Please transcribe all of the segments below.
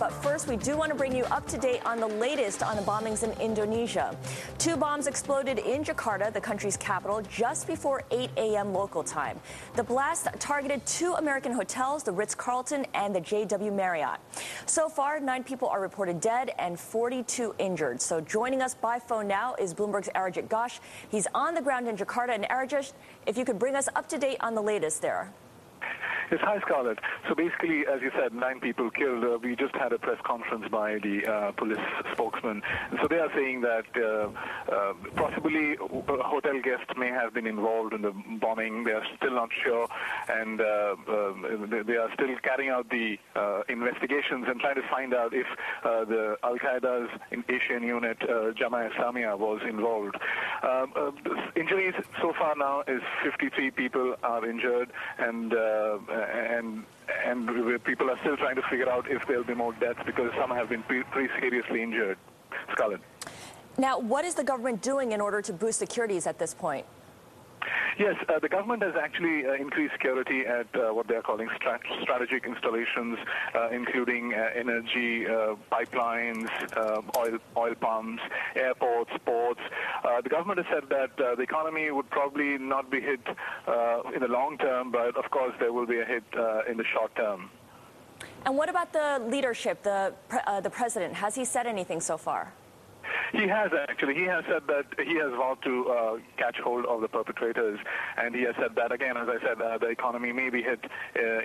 But first, we do want to bring you up to date on the latest on the bombings in Indonesia. 2 bombs exploded in Jakarta, the country's capital, just before 8 a.m. local time. The blast targeted 2 American hotels, the Ritz-Carlton and the JW Marriott. So far, 9 people are reported dead and 42 injured. So joining us by phone now is Bloomberg's Arijit Ghosh. He's on the ground in Jakarta. And Arijit, if you could bring us up to date on the latest there. Yes, hi, Scarlett. So basically, as you said, 9 people killed. We just had a press conference by the police spokesman. And so they are saying that possibly a hotel guest may have been involved in the bombing. They are still not sure. And they are still carrying out the investigations and trying to find out if the Al-Qaeda's Asian unit, Jama Islamiyah, was involved. Injuries so far now is 53 people are injured, and people are still trying to figure out if there will be more deaths because some have been pretty seriously injured. Scarlett. Now, what is the government doing in order to boost securities at this point? Yes, the government has actually increased security at what they are calling strategic installations, including energy pipelines, oil pumps, airports, ports. The government has said that the economy would probably not be hit in the long term, but of course there will be a hit in the short term. And what about the leadership, the president? Has he said anything so far? He has actually. He has said that he has vowed to catch hold of the perpetrators, and he has said that again. As I said, the economy may be hit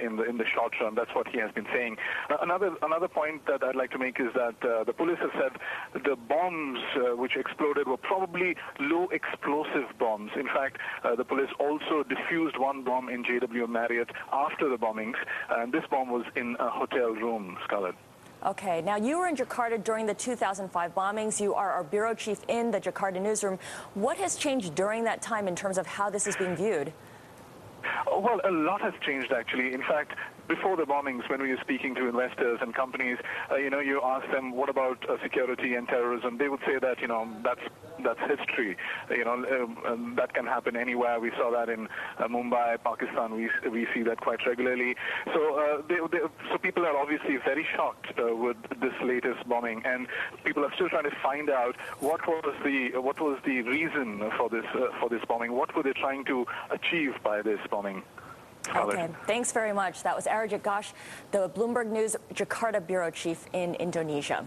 in the short term. That's what he has been saying. Another point that I'd like to make is that the police have said the bombs which exploded were probably low explosive bombs. In fact, the police also defused 1 bomb in JW Marriott after the bombings, and this bomb was in a hotel room. Scarlett. Okay. Now, you were in Jakarta during the 2005 bombings. You are our bureau chief in the Jakarta newsroom. What has changed during that time in terms of how this is being viewed? Well, a lot has changed, actually. In fact, before the bombings, when we were speaking to investors and companies, you ask them, what about security and terrorism? They would say that, that's history. That can happen anywhere. We saw that in Mumbai, Pakistan. We see that quite regularly. So, so people are obviously very shocked with this latest bombing, and people are still trying to find out what was the reason for this bombing. What were they trying to achieve by this bombing? Okay, thanks very much. That was Arijit Ghosh, the Bloomberg News Jakarta bureau chief in Indonesia.